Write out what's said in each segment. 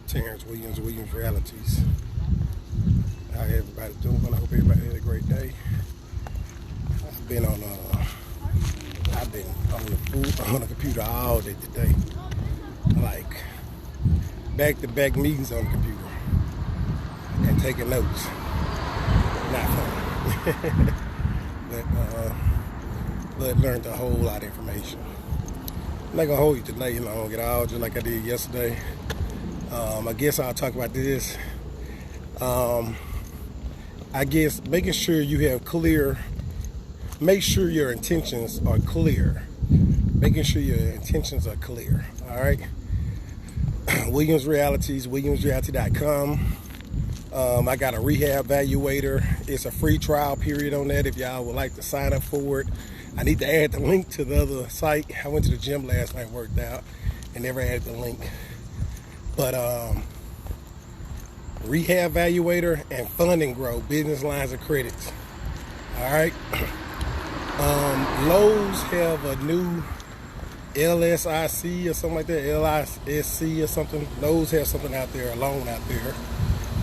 Terrence Williams, WilliamsRealities. How everybody doing? I hope everybody had a great day. I've been on the computer all day today. Like back-to-back meetings on the computer and taking notes. Not fun. but learned a whole lot of information. I'm not gonna hold you tonight long at all, just like I did yesterday. I guess I'll talk about this. I guess making sure you have make sure your intentions are clear. Making sure your intentions are clear. All right. WilliamsRealities, WilliamsReality.com. I got a rehab evaluator. It's a free trial period on that if y'all would like to sign up for it. I need to add the link to the other site. I went to the gym last night, worked out, and never added the link. But rehab evaluator and fund and grow business lines of credits. All right. Lowe's have a new LSIC or something like that, LISC or something. Lowe's have something out there, a loan out there.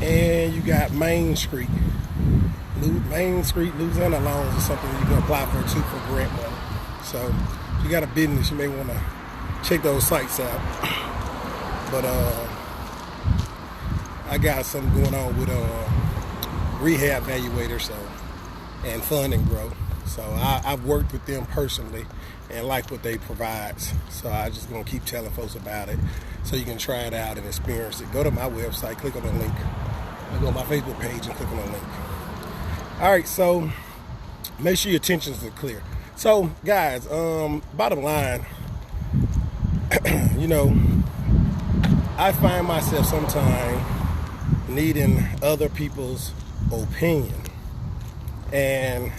And you got Main Street, Louisiana loans or something you can apply for too for grant money. So if you got a business, you may want to check those sites out. But I got something going on with rehab evaluator, and fund and grow. So I've worked with them personally and like what they provide. So I just gonna keep telling folks about it so you can try it out and experience it. Go to my website, click on the link. Or go to my Facebook page and click on the link. All right, so make sure your intentions are clear. So guys, bottom line, I find myself sometimes needing other people's opinion. And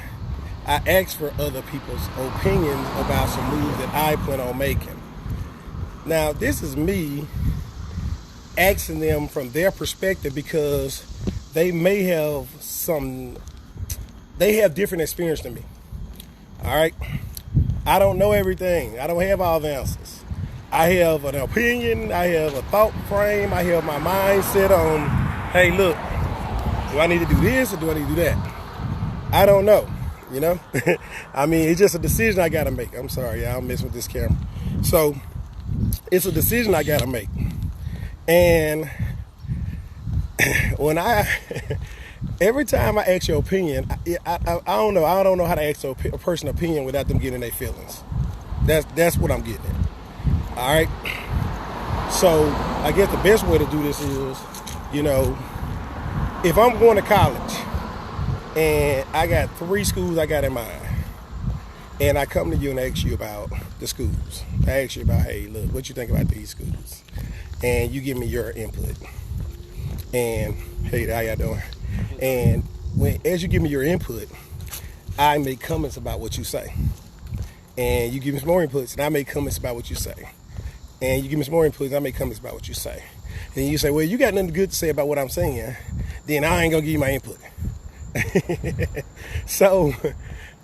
I ask for other people's opinions about some moves that I plan on making. Now, this is me asking them from their perspective because they may have different experience than me. All right. I don't know everything. I don't have all the answers. I have an opinion. I have a thought frame. I have my mindset on, hey, look, do I need to do this or do I need to do that? I don't know. I mean, it's just a decision I got to make. I'm sorry, y'all, I'm messing with this camera. So it's a decision I got to make. And every time I ask your opinion, I don't know. I don't know how to ask a person's opinion without them getting their feelings. That's what I'm getting at. All right. So I guess the best way to do this is, if I'm going to college and I got 3 schools I got in mind, and I come to you and ask you about the schools. I ask you about, hey, look, what you think about these schools? And you give me your input. And, hey, how y'all doing? And as you give me your input, I make comments about what you say. And you give me some more inputs, and I make comments about what you say. And you give me some more inputs, and I make comments about what you say. And you say, well, you got nothing good to say about what I'm saying, then I ain't going to give you my input. So,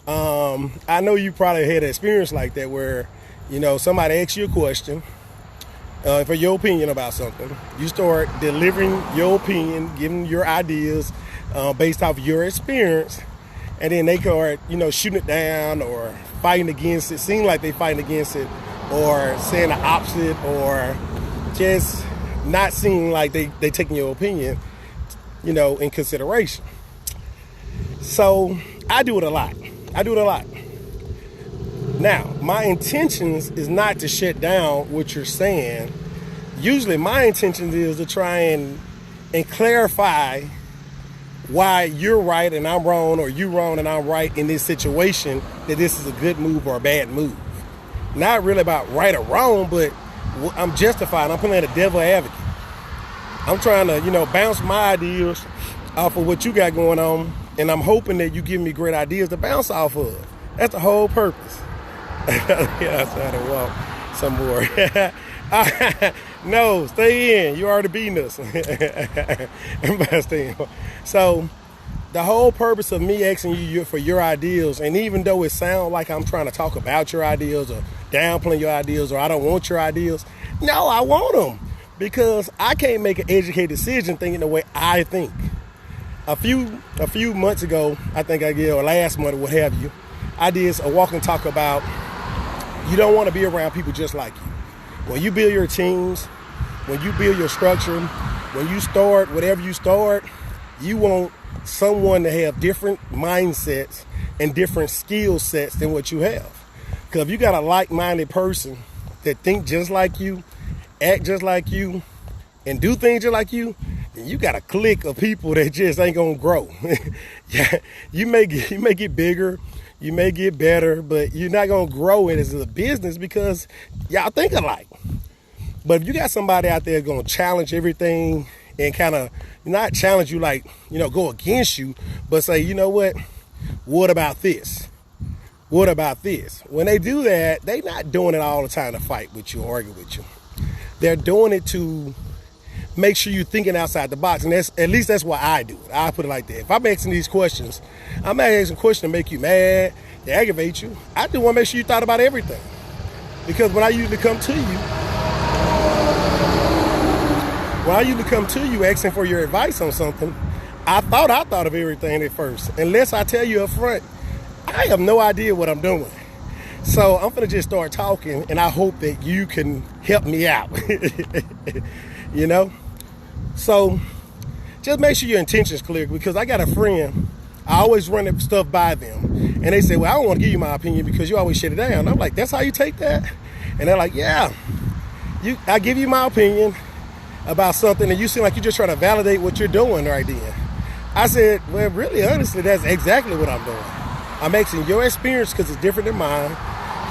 I know you probably had an experience like that where, somebody asks you a question for your opinion about something. You start delivering your opinion, giving your ideas based off your experience, and then they start, shooting it down or fighting against it. Seem like they fighting against it, or saying the opposite, or just not seeming like they taking your opinion, in consideration. So I do it a lot. Now, my intentions is not to shut down what you're saying. Usually my intention is to try and clarify why you're right and I'm wrong, or you're wrong and I'm right in this situation, that this is a good move or a bad move. Not really about right or wrong, but I'm justified. I'm playing a devil advocate. I'm trying to, bounce my ideas off of what you got going on, and I'm hoping that you give me great ideas to bounce off of. That's the whole purpose. Yeah, I tried to walk some more. No, stay in. You already beating us. Stay in. So the whole purpose of me asking you for your ideas, and even though it sounds like I'm trying to talk about your ideas or downplaying your ideas, or I don't want your ideas, no, I want them. Because I can't make an educated decision thinking the way I think. A few months ago, I think I did, or last month, or what have you, I did a walk and talk about you don't want to be around people just like you. When you build your teams, when you build your structure, when you start whatever you start, you want someone to have different mindsets and different skill sets than what you have. Because if you got a like-minded person that think just like you, act just like you, and do things just like you, then you got a clique of people that just ain't gonna grow. Yeah, you may get bigger, you may get better, but you're not gonna grow it as a business because y'all think alike. But if you got somebody out there gonna challenge everything and kind of not challenge you like, go against you, but say, you know what about this? What about this? When they do that, they not doing it all the time to fight with you or argue with you. They're doing it to make sure you're thinking outside the box. And at least that's why I do it. I put it like that. If I'm asking these questions, I'm not asking questions to make you mad, to aggravate you. I do want to make sure you thought about everything. Because when I usually come to you asking for your advice on something, I thought of everything at first. Unless I tell you up front, I have no idea what I'm doing. So I'm going to just start talking, and I hope that you can help me out. So just make sure your intention's clear, because I got a friend, I always run that stuff by them, and they say, well, I don't want to give you my opinion because you always shut it down. I'm like, that's how you take that? And they're like, yeah, I give you my opinion about something, and you seem like you're just trying to validate what you're doing right then. I said, well, really, honestly, that's exactly what I'm doing. I'm asking your experience because it's different than mine.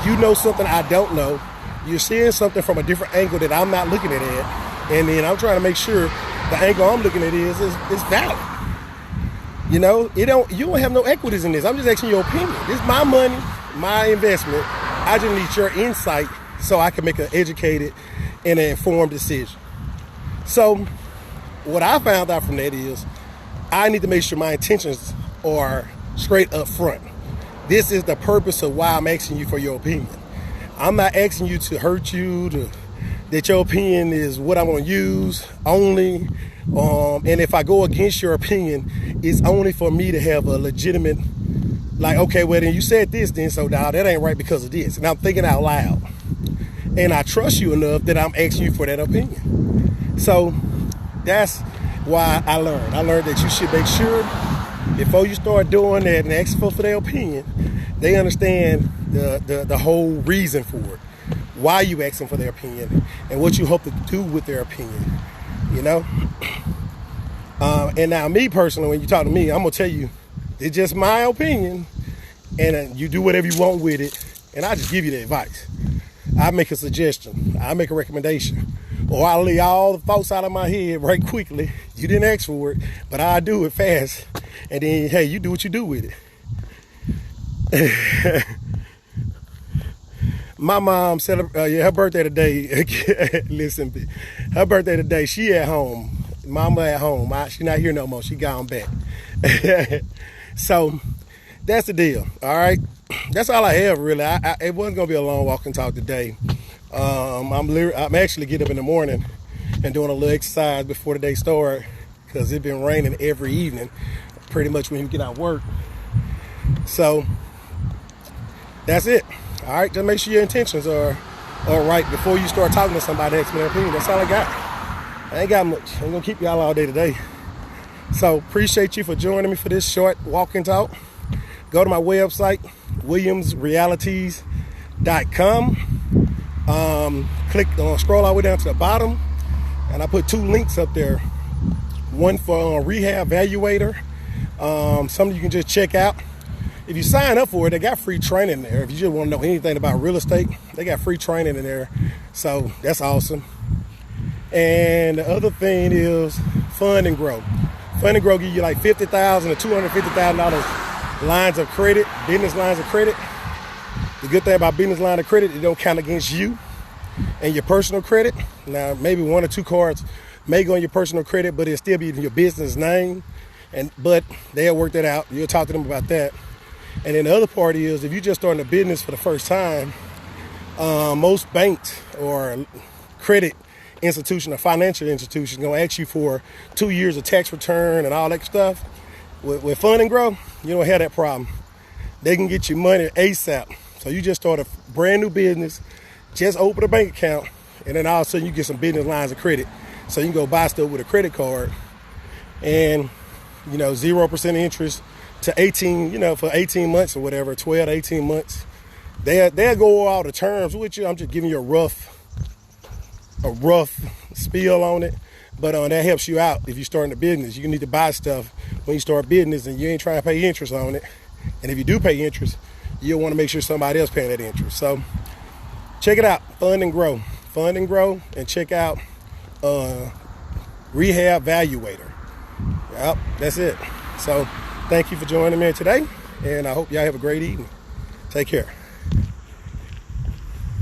You know something I don't know. You're seeing something from a different angle that I'm not looking at it. And then I'm trying to make sure the angle I'm looking at is valid. You don't have no equities in this. I'm just asking your opinion. This is my money, my investment. I just need your insight so I can make an educated and an informed decision. So what I found out from that is I need to make sure my intentions are straight up front. This is the purpose of why I'm asking you for your opinion. I'm not asking you to hurt you, that your opinion is what I'm going to use only. And if I go against your opinion, it's only for me to have a legitimate, like, okay, well, then you said this then, so now that ain't right because of this. And I'm thinking out loud. And I trust you enough that I'm asking you for that opinion. So that's why I learned. I learned that you should make sure before you start doing that and asking for their opinion, they understand the whole reason for it, why you asking for their opinion, and what you hope to do with their opinion, And now me personally, when you talk to me, I'm going to tell you, it's just my opinion, and you do whatever you want with it, and I just give you the advice. I make a suggestion. I make a recommendation. Or I'll leave all the thoughts out of my head right quickly. You didn't ask for it, but I'll do it fast. And then, hey, you do what you do with it. My mom her birthday today. Listen, her birthday today, she at home. Mama at home. She not here no more. She gone back. So that's the deal. All right. That's all I have, really. It wasn't going to be a long walk and talk today. I'm actually getting up in the morning and doing a little exercise before the day starts because it's been raining every evening, pretty much when you get out of work. So that's it. All right, just make sure your intentions are right before you start talking to somebody asking their opinion. That's all I got. I ain't got much. I'm going to keep y'all all day today. So appreciate you for joining me for this short walk and talk. Go to my website, WilliamsRealities.com. Scroll all the way down to the bottom, and I put 2 links up there. One for Rehab Evaluator, something you can just check out. If you sign up for it, they got free training there. If you just want to know anything about real estate, they got free training in there. So that's awesome. And the other thing is Fund and Grow. Fund and Grow give you like $50,000 to $250,000 lines of credit, business lines of credit. The good thing about business line of credit, it don't count against you and your personal credit. Now, maybe 1 or 2 cards may go on your personal credit, but it'll still be in your business name. But they'll work that out. You'll talk to them about that. And then the other part is, if you're just starting a business for the first time, most banks or credit institution, a financial institution, is going to ask you for 2 years of tax return and all that stuff. With Fund and Grow, you don't have that problem. They can get you money ASAP. So you just start a brand new business, just open a bank account, and then all of a sudden you get some business lines of credit. So you can go buy stuff with a credit card and, 0% interest to 18, for 18 months or whatever, 12 to 18 months. They'll go over all the terms with you. I'm just giving you a rough spiel on it. But that helps you out if you're starting a business. You need to buy stuff when you start business and you ain't trying to pay interest on it. And if you do pay interest, you'll want to make sure somebody else paying that interest. So check it out, Fund and Grow. Fund and Grow, and check out Rehab Valuator. Yep, that's it. So thank you for joining me today, and I hope y'all have a great evening. Take care.